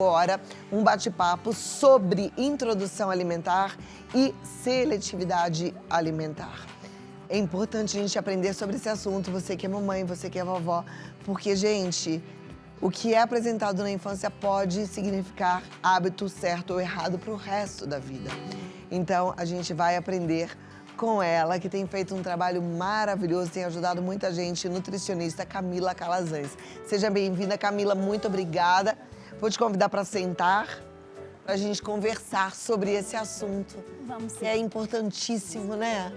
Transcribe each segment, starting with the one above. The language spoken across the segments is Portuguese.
Agora, um bate-papo sobre introdução alimentar e seletividade alimentar. É importante a gente aprender sobre esse assunto, você que é mamãe, você que é vovó, porque, gente, o que é apresentado na infância pode significar hábito certo ou errado para o resto da vida. Então, a gente vai aprender com ela, que tem feito um trabalho maravilhoso, tem ajudado muita gente, nutricionista Camila Calazans. Seja bem-vinda, Camila, muito obrigada. Vou te convidar para sentar, para a gente conversar sobre esse assunto. Vamos sim. Que é importantíssimo, né?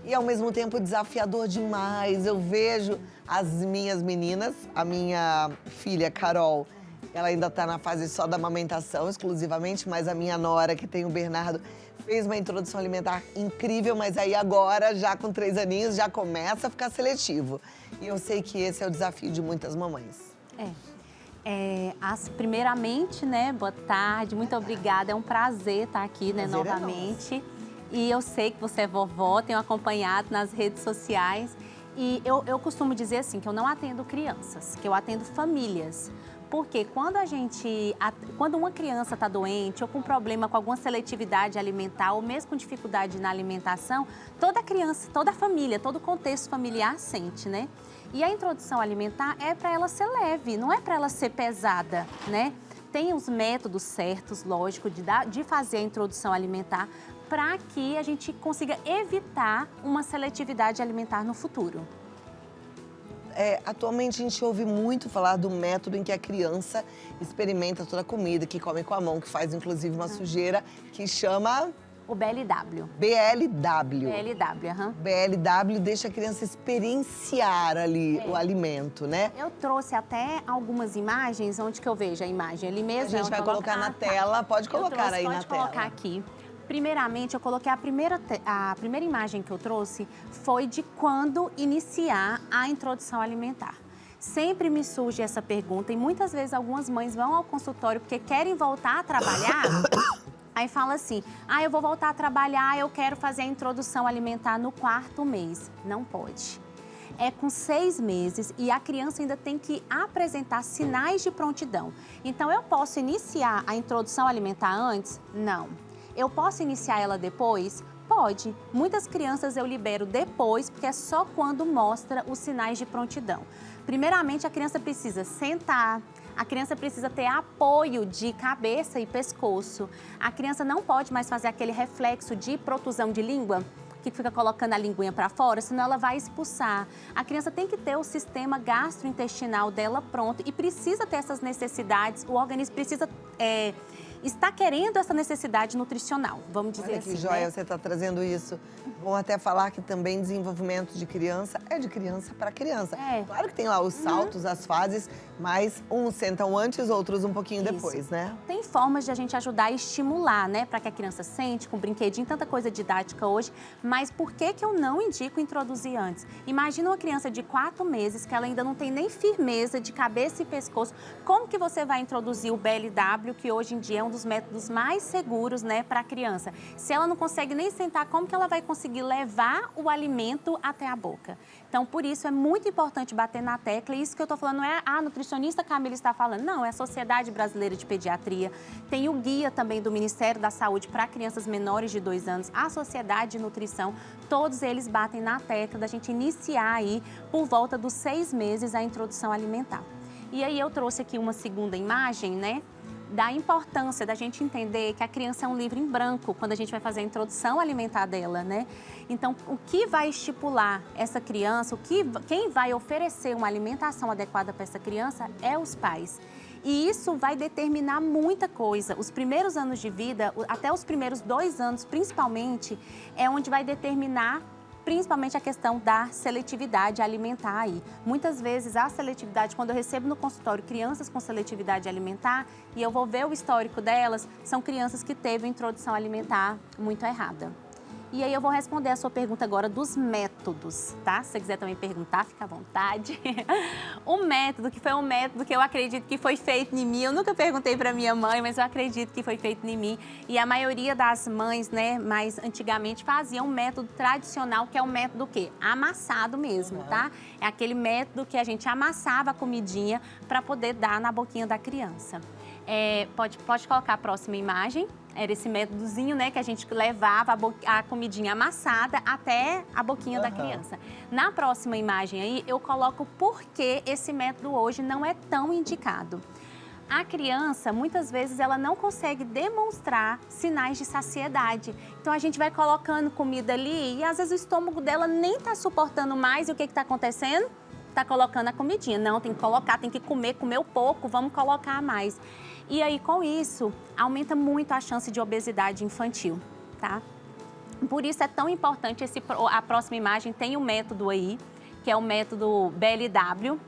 E ao mesmo tempo desafiador demais. Eu vejo as minhas meninas, a minha filha Carol, ela ainda está na fase só da amamentação exclusivamente, mas a minha nora, que tem o Bernardo, fez uma introdução alimentar incrível, mas aí agora, já com 3 aninhos, já começa a ficar seletivo. E eu sei que esse é o desafio de muitas mamães. Primeiramente, né, boa tarde, muito obrigada, é um prazer estar aqui, né, novamente. E eu sei que você é vovó, tenho acompanhado nas redes sociais. E eu costumo dizer assim, que eu não atendo crianças, que eu atendo famílias. Porque quando uma criança está doente ou com problema com alguma seletividade alimentar ou mesmo com dificuldade na alimentação, toda criança, toda família, todo o contexto familiar sente, né? E a introdução alimentar é para ela ser leve, não é para ela ser pesada, né? Tem os métodos certos, lógico, de fazer a introdução alimentar para que a gente consiga evitar uma seletividade alimentar no futuro. Atualmente a gente ouve muito falar do método em que a criança experimenta toda a comida, que come com a mão, que faz inclusive uma sujeira, que chama... O BLW. BLW. BLW, aham. BLW deixa a criança experienciar ali o alimento, né? Eu trouxe até algumas imagens, onde que eu vejo a imagem ali mesmo. A gente vai colocar na tela, pode colocar aí na tela. Pode colocar aqui. Primeiramente, eu coloquei a primeira imagem que eu trouxe foi de quando iniciar a introdução alimentar. Sempre me surge essa pergunta e muitas vezes algumas mães vão ao consultório porque querem voltar a trabalhar. Aí fala assim, eu vou voltar a trabalhar, eu quero fazer a introdução alimentar no 4º mês. Não pode. É com 6 meses e a criança ainda tem que apresentar sinais de prontidão. Então, eu posso iniciar a introdução alimentar antes? Não. Eu posso iniciar ela depois? Pode. Muitas crianças eu libero depois, porque é só quando mostra os sinais de prontidão. Primeiramente, a criança precisa sentar, a criança precisa ter apoio de cabeça e pescoço. A criança não pode mais fazer aquele reflexo de protusão de língua, que fica colocando a linguinha para fora, senão ela vai expulsar. A criança tem que ter o sistema gastrointestinal dela pronto e precisa ter essas necessidades, o organismo precisa está querendo essa necessidade nutricional, vamos dizer Olha assim. que joia, né? você está trazendo isso. Vão até falar que também desenvolvimento de criança é de criança para criança. Claro que tem lá os saltos, as fases, mas uns sentam antes, outros um pouquinho depois, né? Tem formas de a gente ajudar a estimular, né? Para que a criança sente, com brinquedinho, tanta coisa didática hoje. Mas por que eu não indico introduzir antes? Imagina uma criança de 4 meses, que ela ainda não tem nem firmeza de cabeça e pescoço. Como que você vai introduzir o BLW, que hoje em dia é um dos métodos mais seguros, né, para a criança? Se ela não consegue nem sentar, como que ela vai conseguir levar o alimento até a boca? Então, por isso, é muito importante bater na tecla. E isso que eu estou falando não é a nutricionista Camila está falando, não, é a Sociedade Brasileira de Pediatria. Tem o guia também do Ministério da Saúde para crianças menores de 2 anos, a Sociedade de Nutrição, todos eles batem na tecla da gente iniciar aí, por volta dos 6 meses, a introdução alimentar. E aí eu trouxe aqui uma segunda imagem, né? Da importância da gente entender que a criança é um livro em branco quando a gente vai fazer a introdução alimentar dela, né? Então, o que vai estipular essa criança, quem vai oferecer uma alimentação adequada para essa criança é os pais. E isso vai determinar muita coisa. Os primeiros anos de vida, até os primeiros 2 anos principalmente, é onde vai determinar principalmente a questão da seletividade alimentar aí. Muitas vezes a seletividade, quando eu recebo no consultório crianças com seletividade alimentar e eu vou ver o histórico delas, são crianças que teve introdução alimentar muito errada. E aí eu vou responder a sua pergunta agora dos métodos, tá? Se você quiser também perguntar, fica à vontade. O método, que foi um método que eu acredito que foi feito em mim, eu nunca perguntei para minha mãe, mas eu acredito que foi feito em mim. E a maioria das mães, né, mais antigamente faziam um método tradicional, que é um método o quê? Amassado mesmo, tá? É aquele método que a gente amassava a comidinha para poder dar na boquinha da criança. Pode colocar a próxima imagem. Era esse métodozinho, né, que a gente levava a comidinha amassada até a boquinha da criança. Na próxima imagem aí, eu coloco por que esse método hoje não é tão indicado. A criança, muitas vezes, ela não consegue demonstrar sinais de saciedade. Então, a gente vai colocando comida ali e, às vezes, o estômago dela nem está suportando mais. E o que está acontecendo? Está colocando a comidinha. Não, tem que colocar, tem que comer, comeu pouco, vamos colocar mais. E aí, com isso, aumenta muito a chance de obesidade infantil, tá? Por isso é tão importante a próxima imagem tem um método aí, que é o método BLW,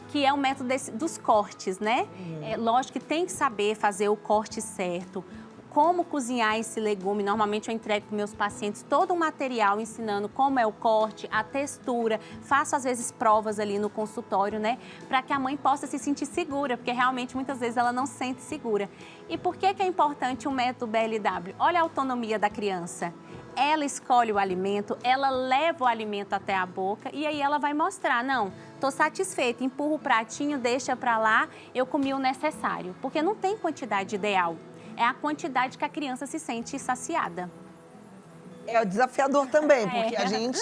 que é o método dos cortes, né? Lógico que tem que saber fazer o corte certo, como cozinhar esse legume. Normalmente eu entrego para meus pacientes todo um material ensinando como é o corte, a textura. Faço às vezes provas ali no consultório, né? Para que a mãe possa se sentir segura, porque realmente muitas vezes ela não se sente segura. E por que é importante o método BLW? Olha a autonomia da criança. Ela escolhe o alimento, ela leva o alimento até a boca e aí ela vai mostrar, não, estou satisfeita, empurra o pratinho, deixa para lá, eu comi o necessário. Porque não tem quantidade ideal. É a quantidade que a criança se sente saciada. É desafiador também, porque a gente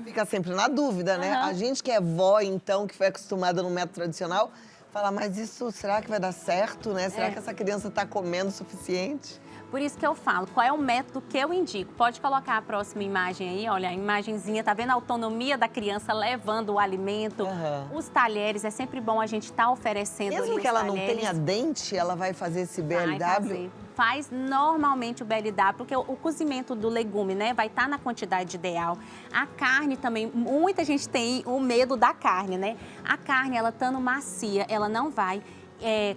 fica sempre na dúvida, né? A gente que é vó, então, que foi acostumada no método tradicional, fala, mas isso, será que vai dar certo, né? Será que essa criança está comendo o suficiente? Por isso que eu falo, qual é o método que eu indico? Pode colocar a próxima imagem aí, olha, a imagenzinha, tá vendo a autonomia da criança levando o alimento, os talheres, é sempre bom a gente estar oferecendo mesmo ali que ela talheres. não tenha dente, ela vai fazer esse BLW? Vai fazer. Faz normalmente o BLW, porque o cozimento do legume, né, vai estar na quantidade ideal. A carne também, muita gente tem o medo da carne, né? A carne, ela estando macia, ela não vai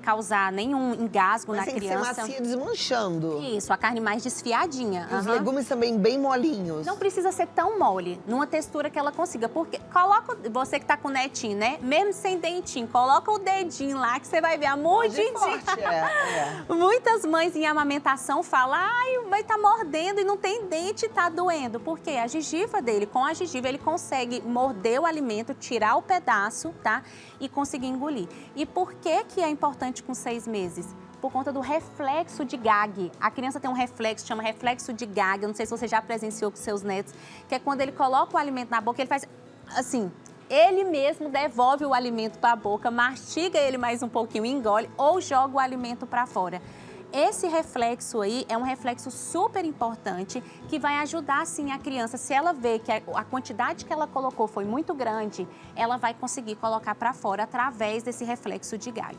causar nenhum engasgo na criança. Mas tem que ser macia desmanchando. Isso, a carne mais desfiadinha. E os legumes também bem molinhos. Não precisa ser tão mole, numa textura que ela consiga. Porque coloca, você que tá com netinho, né? Mesmo sem dentinho, coloca o dedinho lá que você vai ver a mordidinha. Muitas mães em amamentação falam, ai, vai tá mordendo e não tem dente, tá doendo. Por quê? A gengiva dele, com a gengiva, ele consegue morder o alimento, tirar o pedaço, tá? E conseguir engolir. E por que é importante com 6 meses? Por conta do reflexo de gag. A criança tem um reflexo, chama reflexo de gag. Eu não sei se você já presenciou com seus netos, que é quando ele coloca o alimento na boca, ele faz assim, ele mesmo devolve o alimento para a boca, mastiga ele mais um pouquinho, engole ou joga o alimento para fora. Esse reflexo aí é um reflexo super importante que vai ajudar, sim, a criança. Se ela vê que a quantidade que ela colocou foi muito grande, ela vai conseguir colocar para fora através desse reflexo de gag.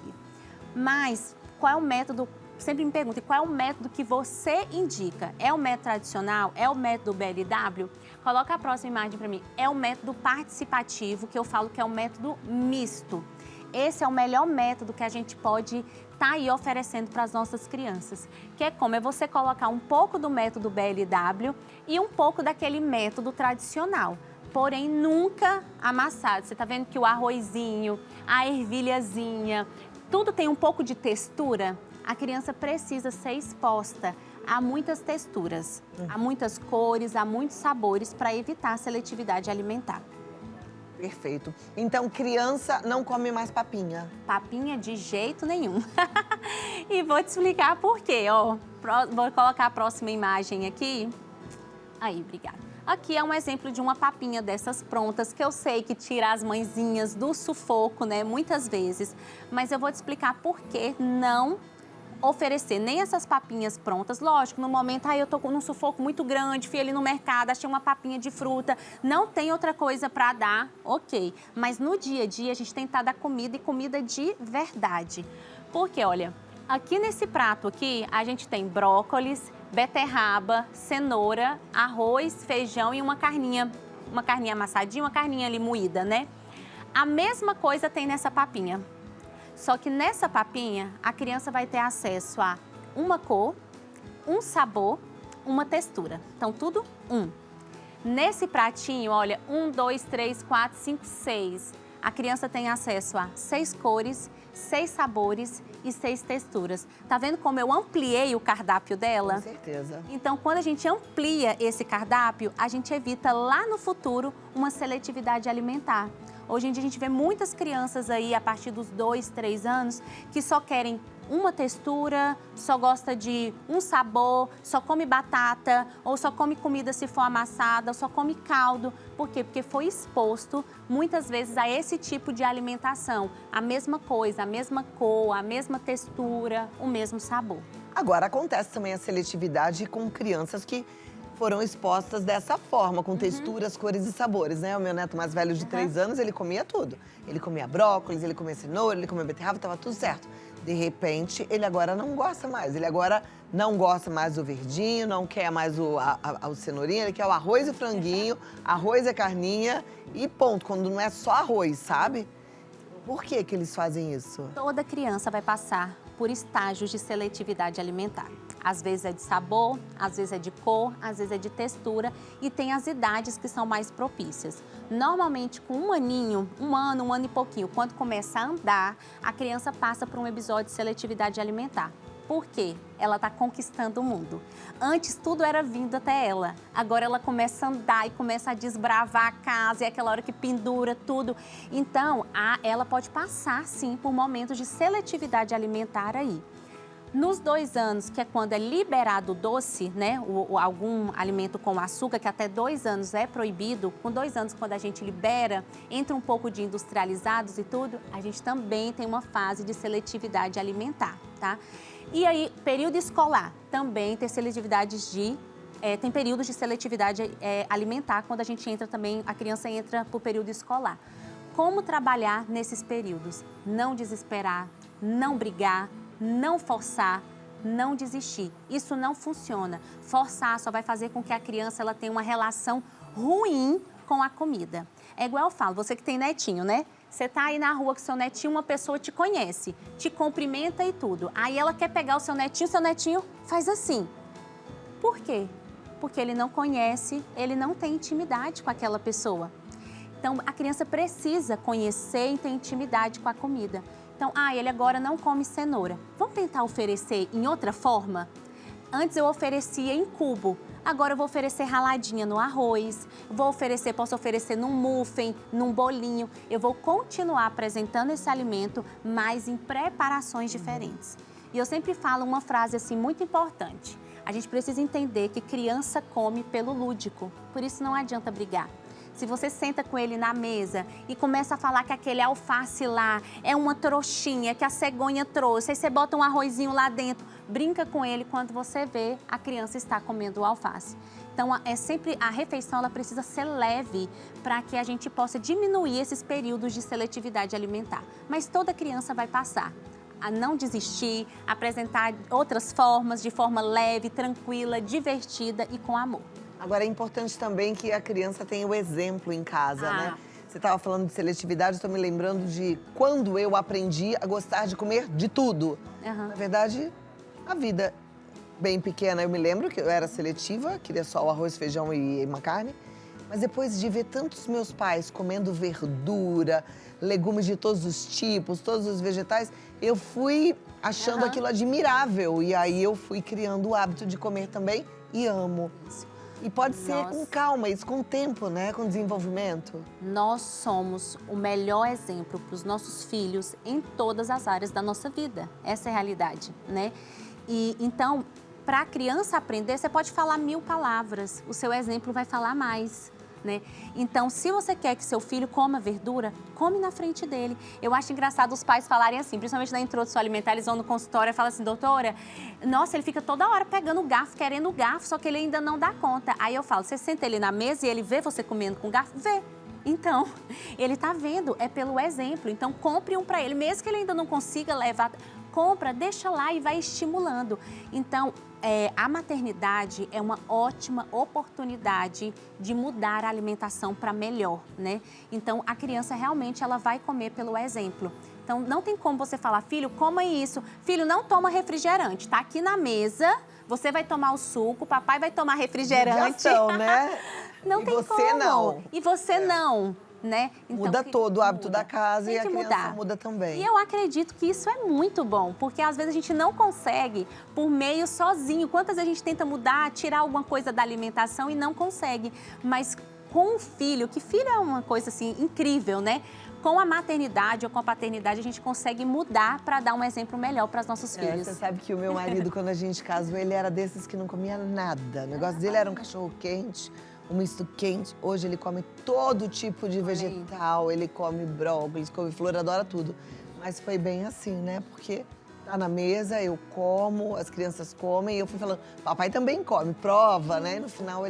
Mas qual é o método? Sempre me perguntem, qual é o método que você indica? É o método tradicional? É o método BLW? Coloca a próxima imagem para mim. É o método participativo, que eu falo que é o método misto. Esse é o melhor método que a gente pode estar aí oferecendo para as nossas crianças. Que é como? É você colocar um pouco do método BLW e um pouco daquele método tradicional. Porém, nunca amassado. Você está vendo que o arrozinho, a ervilhazinha, tudo tem um pouco de textura. A criança precisa ser exposta a muitas texturas, a muitas cores, a muitos sabores para evitar a seletividade alimentar. Perfeito. Então, criança não come mais papinha? Papinha de jeito nenhum. E vou te explicar por quê, ó. Vou colocar a próxima imagem aqui. Aí, obrigada. Aqui é um exemplo de uma papinha dessas prontas, que eu sei que tira as mãezinhas do sufoco, né, muitas vezes. Mas eu vou te explicar por que não oferecer nem essas papinhas prontas. Lógico, no momento, eu tô num sufoco muito grande, fui ali no mercado, achei uma papinha de fruta, não tem outra coisa para dar, ok. Mas no dia a dia, a gente tem que dar comida e comida de verdade. Porque, olha, aqui nesse prato aqui, a gente tem brócolis, beterraba, cenoura, arroz, feijão e uma carninha amassadinha, uma carninha ali moída, né? A mesma coisa tem nessa papinha. Só que nessa papinha, a criança vai ter acesso a uma cor, um sabor, uma textura. Então, tudo um. Nesse pratinho, olha, 1, 2, 3, 4, 5, 6. A criança tem acesso a 6 cores, 6 sabores e 6 texturas. Tá vendo como eu ampliei o cardápio dela? Com certeza. Então, quando a gente amplia esse cardápio, a gente evita lá no futuro uma seletividade alimentar. Hoje em dia a gente vê muitas crianças aí, a partir dos 2, 3 anos, que só querem uma textura, só gosta de um sabor, só come batata, ou só come comida se for amassada, ou só come caldo. Por quê? Porque foi exposto muitas vezes a esse tipo de alimentação. A mesma coisa, a mesma cor, a mesma textura, o mesmo sabor. Agora, acontece também a seletividade com crianças que foram expostas dessa forma, com texturas, cores e sabores, né? O meu neto mais velho de 3 anos, ele comia tudo. Ele comia brócolis, ele comia cenoura, ele comia beterraba, tava tudo certo. De repente, ele agora não gosta mais. Ele agora não gosta mais do verdinho, não quer mais o cenourinha, ele quer o arroz e franguinho, arroz e carninha e ponto, quando não é só arroz, sabe? Por que que eles fazem isso? Toda criança vai passar por estágios de seletividade alimentar. Às vezes é de sabor, às vezes é de cor, às vezes é de textura e tem as idades que são mais propícias. Normalmente com um aninho, um ano e pouquinho, quando começa a andar, a criança passa por um episódio de seletividade alimentar. Por quê? Ela está conquistando o mundo. Antes tudo era vindo até ela. Agora ela começa a andar e começa a desbravar a casa, é aquela hora que pendura tudo. Então, ela pode passar, sim, por momentos de seletividade alimentar aí. Nos 2 anos, que é quando é liberado o doce, né, algum alimento com açúcar, que até 2 anos é proibido, com 2 anos, quando a gente libera, entra um pouco de industrializados e tudo, a gente também tem uma fase de seletividade alimentar, tá? E aí, período escolar, também tem seletividades tem períodos de seletividade alimentar, quando a gente entra também, a criança entra para o período escolar. Como trabalhar nesses períodos? Não desesperar, não brigar, não forçar, não desistir. Isso não funciona. Forçar só vai fazer com que a criança ela tenha uma relação ruim com a comida. É igual eu falo, você que tem netinho, né? Você tá aí na rua com seu netinho, uma pessoa te conhece, te cumprimenta e tudo. Aí ela quer pegar o seu netinho faz assim. Por quê? Porque ele não conhece, ele não tem intimidade com aquela pessoa. Então, a criança precisa conhecer e ter intimidade com a comida. Então, ele agora não come cenoura. Vamos tentar oferecer em outra forma? Antes eu oferecia em cubo. Agora eu vou oferecer raladinha no arroz, posso oferecer num muffin, num bolinho. Eu vou continuar apresentando esse alimento, mas em preparações diferentes. E eu sempre falo uma frase assim muito importante. A gente precisa entender que criança come pelo lúdico, por isso não adianta brigar. Se você senta com ele na mesa e começa a falar que aquele alface lá é uma trouxinha que a cegonha trouxe, aí você bota um arrozinho lá dentro, brinca com ele quando você vê a criança está comendo o alface. Então, a refeição ela precisa ser leve para que a gente possa diminuir esses períodos de seletividade alimentar. Mas toda criança vai passar a não desistir, apresentar outras formas de forma leve, tranquila, divertida e com amor. Agora, é importante também que a criança tenha o exemplo em casa, né? Você estava falando de seletividade, estou me lembrando de quando eu aprendi a gostar de comer de tudo. Na verdade, a vida bem pequena, eu me lembro que eu era seletiva, queria só o arroz, feijão e uma carne. Mas depois de ver tantos meus pais comendo verdura, legumes de todos os tipos, todos os vegetais, eu fui achando aquilo admirável. E aí eu fui criando o hábito de comer também e amo. E pode ser com calma, isso com o tempo, né? Com desenvolvimento. Nós somos o melhor exemplo para os nossos filhos em todas as áreas da nossa vida. Essa é a realidade, né? E então, para a criança aprender, você pode falar 1000 palavras, o seu exemplo vai falar mais. Né? Então, se você quer que seu filho coma verdura, come na frente dele. Eu acho engraçado os pais falarem assim, principalmente na introdução alimentar, eles vão no consultório e falam assim, doutora, nossa, ele fica toda hora pegando o garfo, querendo o garfo, só que ele ainda não dá conta. Aí eu falo, você senta ele na mesa e ele vê você comendo com garfo? Vê. Então, ele tá vendo, é pelo exemplo. Então, compre um para ele, mesmo que ele ainda não consiga levar, compra, deixa lá e vai estimulando. Então, a maternidade é uma ótima oportunidade de mudar a alimentação para melhor, né? Então, a criança realmente ela vai comer pelo exemplo. Então, não tem como você falar, filho, coma isso. Filho, não toma refrigerante, tá aqui na mesa, você vai tomar o suco, papai vai tomar refrigerante. Né? Não tem como. E você não. E você não. Né? Então, muda todo o hábito da casa e a criança muda também. E eu acredito que isso é muito bom, porque às vezes a gente não consegue por meio sozinho. Quantas vezes a gente tenta mudar, tirar alguma coisa da alimentação e não consegue. Mas com o filho, que filho é uma coisa assim incrível, né? com a maternidade ou com a paternidade, a gente consegue mudar para dar um exemplo melhor para os nossos filhos. Você sabe que o meu marido, quando a gente casou, ele era desses que não comia nada. O negócio dele era um cachorro quente, um misto quente. Hoje ele come todo tipo de vegetal, ele come brócolis, come flor, adora tudo. Mas foi bem assim, né? Porque tá na mesa, eu como, as crianças comem, e eu fui falando, papai também come, prova, né? E no final,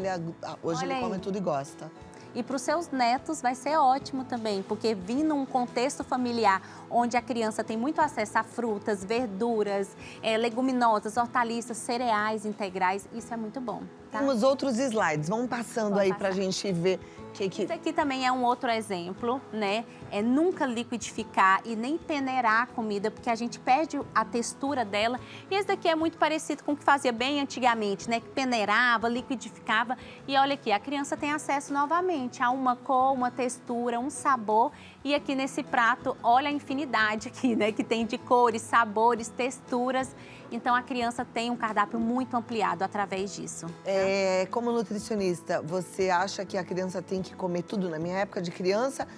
hoje ele come tudo e gosta. E para os seus netos vai ser ótimo também, porque vir num contexto familiar onde a criança tem muito acesso a frutas, verduras, leguminosas, hortaliças, cereais integrais, isso é muito bom. Tá? Temos outros slides, vamos passando aí para a gente ver que... Isso aqui também é um outro exemplo, né? É nunca liquidificar e nem peneirar a comida, porque a gente perde a textura dela. E esse daqui é muito parecido com o que fazia bem antigamente, né? Que peneirava, liquidificava. E olha aqui, a criança tem acesso novamente a uma cor, uma textura, um sabor. E aqui nesse prato, olha a infinidade aqui, né? Que tem de cores, sabores, texturas. Então, a criança tem um cardápio muito ampliado através disso. Como nutricionista, você acha que a criança tem que comer tudo? Na minha época de criança,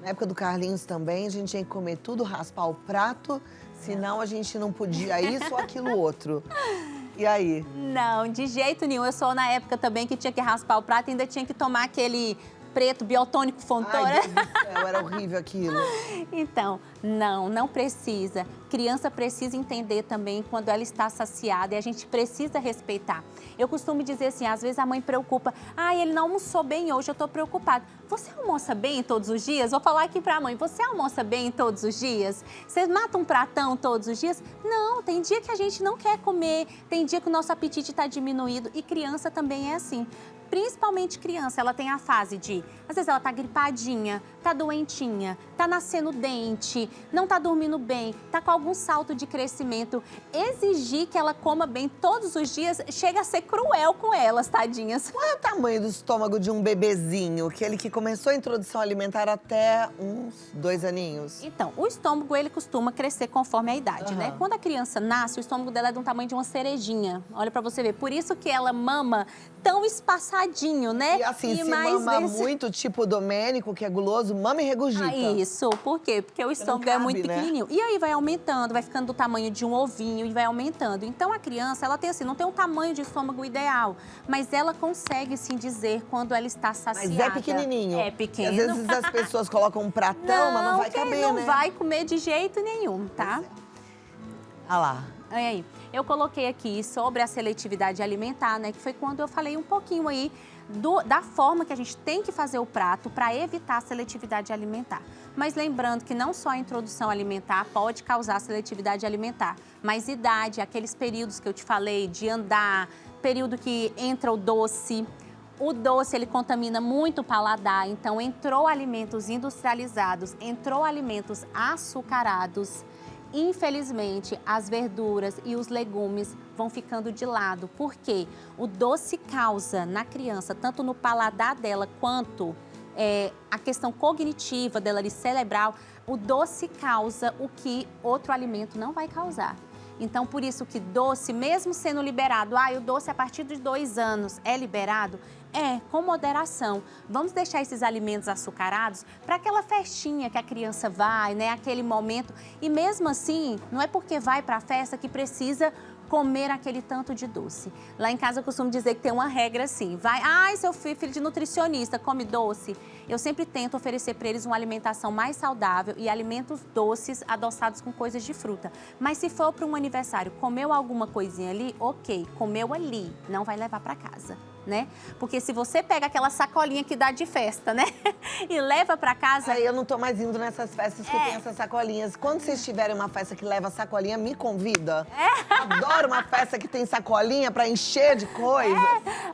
na época do Carlinhos também, a gente tinha que comer tudo, raspar o prato, senão a gente não podia isso ou aquilo outro. E aí? Não, de jeito nenhum. Eu sou na época também que tinha que raspar o prato e ainda tinha que tomar aquele preto, biotônico Fontoura. Ai, Deus do céu, era horrível aquilo. Então, não precisa. Criança precisa entender também quando ela está saciada e a gente precisa respeitar. Eu costumo dizer assim, às vezes a mãe preocupa, ele não almoçou bem hoje, eu estou preocupada. Você almoça bem todos os dias? Vou falar aqui para a mãe, você almoça bem todos os dias? Você mata um pratão todos os dias? Não, tem dia que a gente não quer comer, tem dia que o nosso apetite está diminuído e criança também é assim. Principalmente criança, ela tem a fase de, às vezes ela tá gripadinha, tá doentinha, tá nascendo dente, não tá dormindo bem, tá com algum salto de crescimento. Exigir que ela coma bem todos os dias chega a ser cruel com elas, tadinhas. Qual é o tamanho do estômago de um bebezinho? Aquele que começou a introdução alimentar até uns 2 aninhos? Então, o estômago, ele costuma crescer conforme a idade, né? Quando a criança nasce, o estômago dela é do tamanho de uma cerejinha. Olha pra você ver. Por isso que ela mama tão espaçadinho, né? E assim, se mama muito, tipo Domênico, que é guloso, mama e regurgita. Isso, por quê? Porque o estômago é muito pequenininho. E aí vai aumentando, vai ficando do tamanho de um ovinho e vai aumentando. Então a criança, ela tem assim, não tem um tamanho de estômago ideal, mas ela consegue sim dizer quando ela está saciada. Mas é pequenininho. É pequeno. E às vezes as pessoas colocam um pratão, mas não vai caber, não né? Não vai comer de jeito nenhum, tá? Olha lá. Olha aí. Eu coloquei aqui sobre a seletividade alimentar, né? Que foi quando eu falei um pouquinho aí da forma que a gente tem que fazer o prato para evitar a seletividade alimentar. Mas lembrando que não só a introdução alimentar pode causar seletividade alimentar, mas idade, aqueles períodos que eu te falei de andar, período que entra o doce. O doce, ele contamina muito o paladar, então entrou alimentos industrializados, entrou alimentos açucarados. Infelizmente, as verduras e os legumes vão ficando de lado, porque o doce causa na criança, tanto no paladar dela quanto a questão cognitiva dela, ali, cerebral, o doce causa o que outro alimento não vai causar. Então, por isso que doce, mesmo sendo liberado, o doce a partir de 2 anos é liberado, com moderação. Vamos deixar esses alimentos açucarados para aquela festinha que a criança vai, né? Aquele momento. E mesmo assim, não é porque vai para a festa que precisa comer aquele tanto de doce. Lá em casa eu costumo dizer que tem uma regra assim, seu filho de nutricionista come doce. Eu sempre tento oferecer para eles uma alimentação mais saudável e alimentos doces adoçados com coisas de fruta. Mas se for para um aniversário, comeu alguma coisinha ali, ok, comeu ali, não vai levar para casa. Né? Porque se você pega aquela sacolinha que dá de festa, né? E leva pra casa... Eu não tô mais indo nessas festas que tem essas sacolinhas. Quando vocês tiverem uma festa que leva sacolinha, me convida. Adoro uma festa que tem sacolinha pra encher de coisa.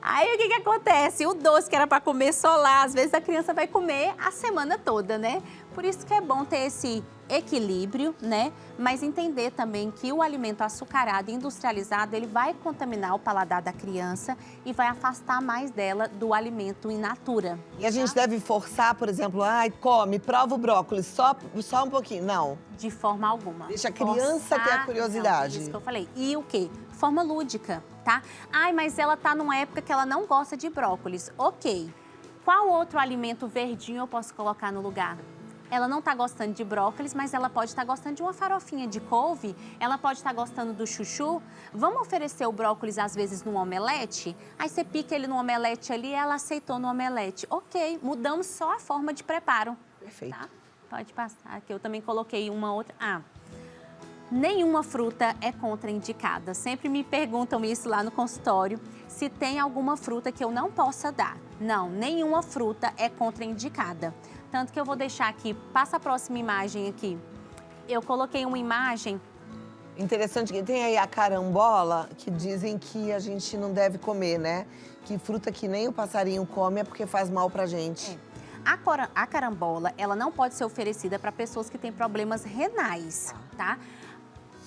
Aí o que acontece? O doce que era pra comer só lá, às vezes a criança vai comer a semana toda, né? Por isso que é bom ter esse equilíbrio, né? Mas entender também que o alimento açucarado e industrializado, ele vai contaminar o paladar da criança e vai afastar mais dela do alimento in natura. E a gente deve forçar, por exemplo, prova o brócolis, só um pouquinho. Não. De forma alguma. Deixa a criança ter a curiosidade. Não, isso que eu falei. E o quê? Forma lúdica, tá? Mas ela tá numa época que ela não gosta de brócolis. Ok. Qual outro alimento verdinho eu posso colocar no lugar? ela não está gostando de brócolis, mas ela pode estar gostando de uma farofinha de couve, ela pode estar gostando do chuchu. Vamos oferecer o brócolis, às vezes, no omelete? Aí você pica ele no omelete ali, ela aceitou no omelete. Ok, mudamos só a forma de preparo. Perfeito. Tá? Pode passar, aqui eu também coloquei uma outra... Nenhuma fruta é contraindicada. Sempre me perguntam isso lá no consultório, se tem alguma fruta que eu não possa dar. Não, nenhuma fruta é contraindicada. Tanto que eu vou deixar aqui, passa a próxima imagem aqui. Eu coloquei uma imagem... Interessante que tem aí a carambola, que dizem que a gente não deve comer, né? Que fruta que nem o passarinho come é porque faz mal pra gente. A carambola, ela não pode ser oferecida para pessoas que têm problemas renais, tá?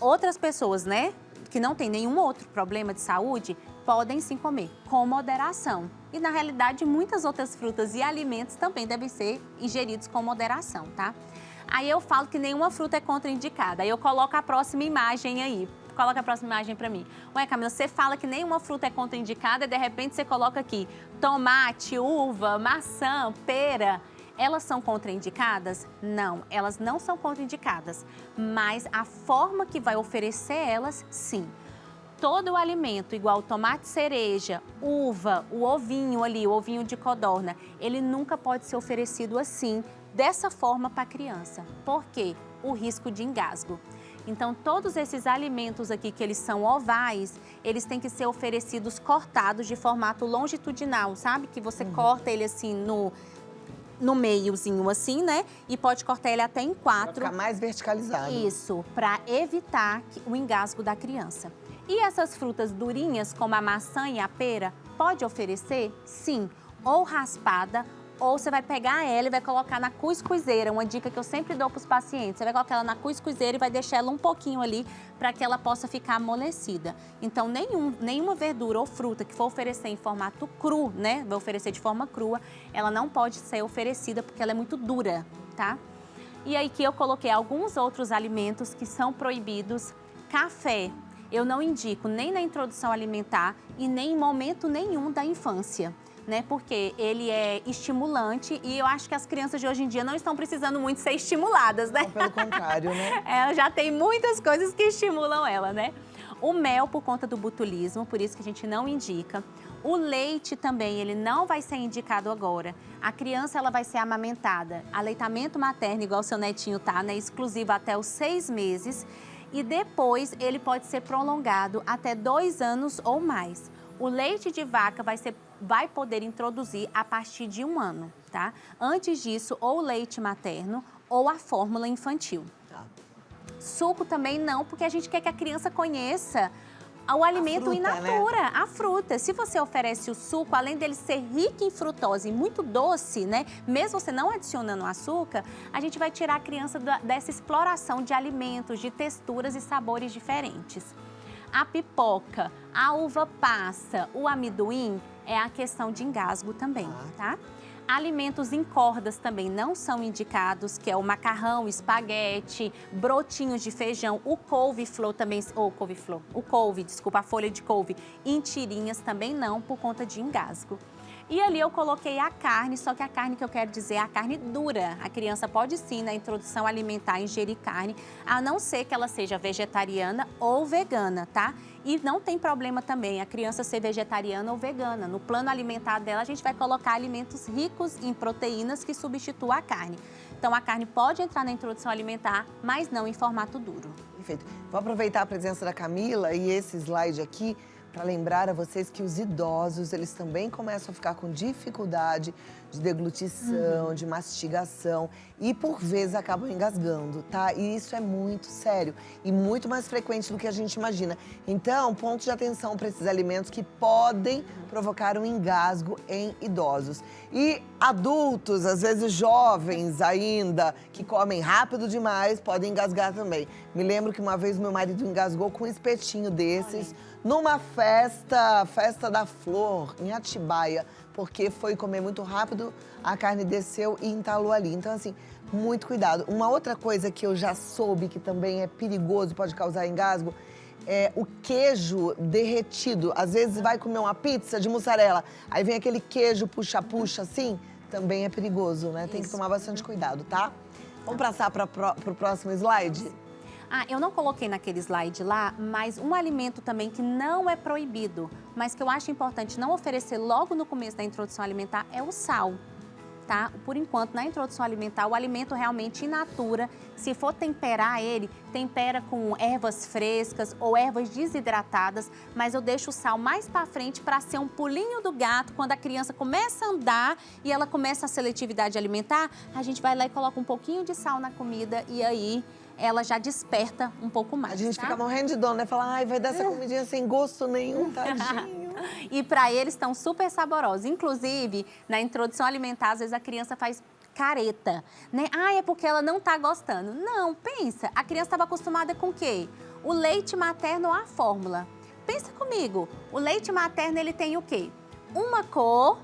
Outras pessoas, né, que não têm nenhum outro problema de saúde, podem sim comer, com moderação. E, na realidade, muitas outras frutas e alimentos também devem ser ingeridos com moderação, tá? Aí eu falo que nenhuma fruta é contraindicada. Aí eu coloco a próxima imagem aí. Coloca a próxima imagem para mim. Ué, Camila, você fala que nenhuma fruta é contraindicada e, de repente, você coloca aqui tomate, uva, maçã, pera. Elas são contraindicadas? Não, elas não são contraindicadas, mas a forma que vai oferecer elas, sim. Todo o alimento, igual tomate cereja, uva, o ovinho ali, o ovinho de codorna, ele nunca pode ser oferecido assim, dessa forma para a criança. Por quê? O risco de engasgo. Então, todos esses alimentos aqui, que eles são ovais, eles têm que ser oferecidos cortados de formato longitudinal, sabe? Que você corta ele assim no meiozinho assim, né? E pode cortar ele até em 4. Pra ficar mais verticalizado. Isso, para evitar o engasgo da criança. E essas frutas durinhas, como a maçã e a pera, pode oferecer? Sim, ou raspada, ou você vai pegar ela e vai colocar na cuscuzeira, uma dica que eu sempre dou para os pacientes. Você vai colocar ela na cuscuzeira e vai deixar ela um pouquinho ali para que ela possa ficar amolecida. Então, nenhuma verdura ou fruta que for oferecer em formato cru, né? Vai oferecer de forma crua, ela não pode ser oferecida porque ela é muito dura, tá? E aí que eu coloquei alguns outros alimentos que são proibidos. Café, eu não indico nem na introdução alimentar e nem em momento nenhum da infância. Né? Porque ele é estimulante e eu acho que as crianças de hoje em dia não estão precisando muito ser estimuladas, né? Não, pelo contrário, né? Ela já tem muitas coisas que estimulam ela, né? O mel por conta do botulismo, por isso que a gente não indica. O leite também, ele não vai ser indicado agora. A criança, ela vai ser amamentada. Aleitamento materno, igual o seu netinho tá, né? Exclusivo até os 6 meses. E depois ele pode ser prolongado até 2 anos ou mais. O leite de vaca vai poder introduzir a partir de 1 ano, tá? Antes disso, ou o leite materno ou a fórmula infantil. Tá. Suco também não, porque a gente quer que a criança conheça o alimento in natura, né? A fruta. Se você oferece o suco, além dele ser rico em frutose e muito doce, né? Mesmo você não adicionando açúcar, a gente vai tirar a criança dessa exploração de alimentos, de texturas e sabores diferentes. A pipoca, a uva passa, o amendoim é a questão de engasgo também, tá? Alimentos em cordas também não são indicados, que é o macarrão, espaguete, brotinhos de feijão, o couve-flor também, a folha de couve, em tirinhas também não, por conta de engasgo. E ali eu coloquei a carne, só que a carne que eu quero dizer é a carne dura. A criança pode sim, na introdução alimentar, ingerir carne, a não ser que ela seja vegetariana ou vegana, tá? E não tem problema também a criança ser vegetariana ou vegana. No plano alimentar dela, a gente vai colocar alimentos ricos em proteínas que substituam a carne. Então, a carne pode entrar na introdução alimentar, mas não em formato duro. Perfeito. Vou aproveitar a presença da Camila e esse slide aqui para lembrar a vocês que os idosos, eles também começam a ficar com dificuldade de deglutição, de mastigação e, por vezes, acabam engasgando, tá? E isso é muito sério e muito mais frequente do que a gente imagina. Então, ponto de atenção para esses alimentos que podem provocar um engasgo em idosos. E adultos, às vezes jovens ainda, que comem rápido demais, podem engasgar também. Me lembro que uma vez meu marido engasgou com um espetinho desses, numa festa da flor, em Atibaia, porque foi comer muito rápido, a carne desceu e entalou ali. Então, assim, muito cuidado. Uma outra coisa que eu já soube que também é perigoso, pode causar engasgo, é o queijo derretido. Às vezes vai comer uma pizza de mussarela, aí vem aquele queijo puxa-puxa assim, também é perigoso, né? Tem que tomar bastante cuidado, tá? Vamos passar para o próximo slide? Ah, eu não coloquei naquele slide lá, mas um alimento também que não é proibido, mas que eu acho importante não oferecer logo no começo da introdução alimentar é o sal. Tá? Por enquanto, na introdução alimentar, o alimento realmente in natura, se for temperar ele, tempera com ervas frescas ou ervas desidratadas, mas eu deixo o sal mais para frente para ser um pulinho do gato. Quando a criança começa a andar e ela começa a seletividade alimentar, a gente vai lá e coloca um pouquinho de sal na comida e aí ela já desperta um pouco mais. A gente tá? fica morrendo de dor, né? Fala, ai, vai dar essa comidinha sem gosto nenhum, tadinho. E para eles estão super saborosos. Inclusive, na introdução alimentar, às vezes a criança faz careta, né? Ah, é porque ela não tá gostando. Não, pensa, a criança estava acostumada com o quê? O leite materno ou a fórmula. Pensa comigo, o leite materno ele tem o quê? Uma cor,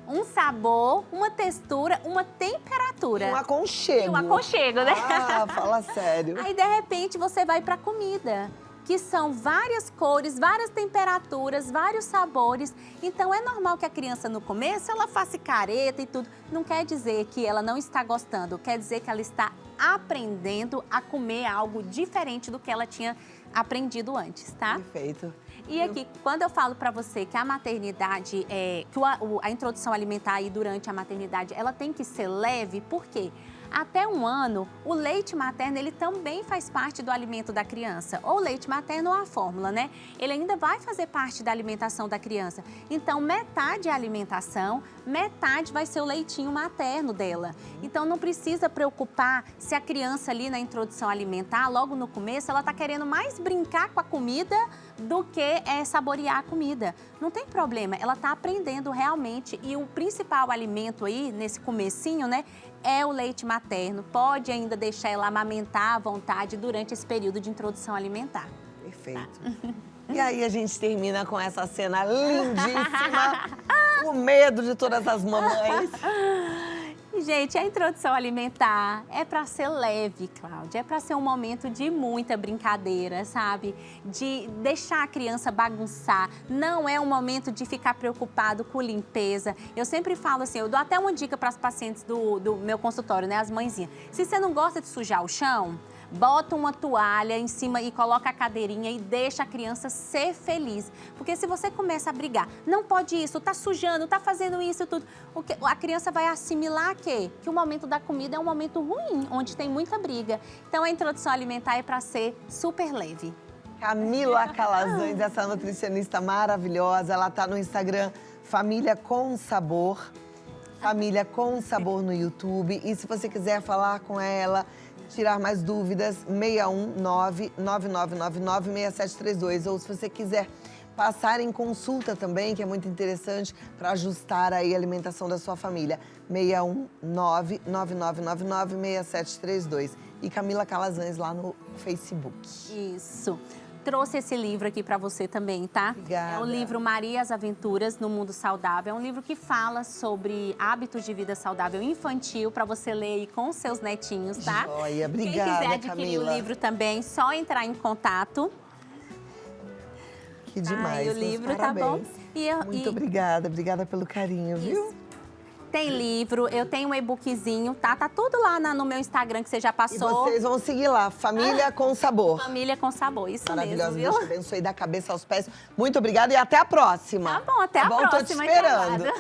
um sabor, uma textura, uma temperatura. Um aconchego. Um aconchego, né? Ah, fala sério. Aí, de repente, você vai para a comida, que são várias cores, várias temperaturas, vários sabores. Então, é normal que a criança, no começo, ela faça careta e tudo. Não quer dizer que ela não está gostando, quer dizer que ela está aprendendo a comer algo diferente do que ela tinha aprendido antes, tá? Perfeito. E aqui, quando eu falo para você que a maternidade, que a introdução alimentar aí durante a maternidade, ela tem que ser leve, por quê? Até 1 ano, o leite materno, ele também faz parte do alimento da criança. Ou o leite materno ou a fórmula, né? Ele ainda vai fazer parte da alimentação da criança. Então, metade é a alimentação, metade vai ser o leitinho materno dela. Então, não precisa preocupar se a criança ali na introdução alimentar, logo no começo, ela tá querendo mais brincar com a comida do que saborear a comida. Não tem problema, ela tá aprendendo realmente e o principal alimento aí, nesse comecinho, né? É o leite materno, pode ainda deixar ela amamentar à vontade durante esse período de introdução alimentar. Perfeito. E aí a gente termina com essa cena lindíssima, o medo de todas as mamães. Gente, a introdução alimentar é para ser leve, Cláudia, é para ser um momento de muita brincadeira, sabe? De deixar a criança bagunçar, não é um momento de ficar preocupado com limpeza. Eu sempre falo assim, eu dou até uma dica para as pacientes do meu consultório, né, as mãezinhas. Se você não gosta de sujar o chão, bota uma toalha em cima e coloca a cadeirinha e deixa a criança ser feliz. Porque se você começa a brigar, não pode isso, tá sujando, tá fazendo isso, tudo, a criança vai assimilar que o momento da comida é um momento ruim, onde tem muita briga. Então a introdução alimentar é para ser super leve. Camila Calazans, essa nutricionista maravilhosa, ela tá no Instagram Família com Sabor, Família com Sabor no YouTube. E se você quiser falar com ela, tirar mais dúvidas, 619-9999-6732. Ou se você quiser passar em consulta também, que é muito interessante, para ajustar aí a alimentação da sua família, 619-9999-6732. E Camila Calazans lá no Facebook. Isso. Trouxe esse livro aqui para você também, tá? Obrigada. É o livro Maria as Aventuras no Mundo Saudável. É um livro que fala sobre hábitos de vida saudável infantil para você ler aí com seus netinhos, tá? Joia, obrigada, Quem quiser adquirir Camila. o livro também, só entrar em contato. Que demais, o livro, meus tá bom? parabéns. Muito obrigada pelo carinho, viu? Tem livro, eu tenho um e-bookzinho, tá? Tá tudo lá no meu Instagram que você já E passou. vocês vão seguir lá, Família com Sabor. Família com Sabor, isso Maravilhosa, mesmo, viu? Deus te abençoe da cabeça aos pés. Muito obrigada e até a próxima. Tá bom, até a Tô te próxima. esperando. Te aguardo.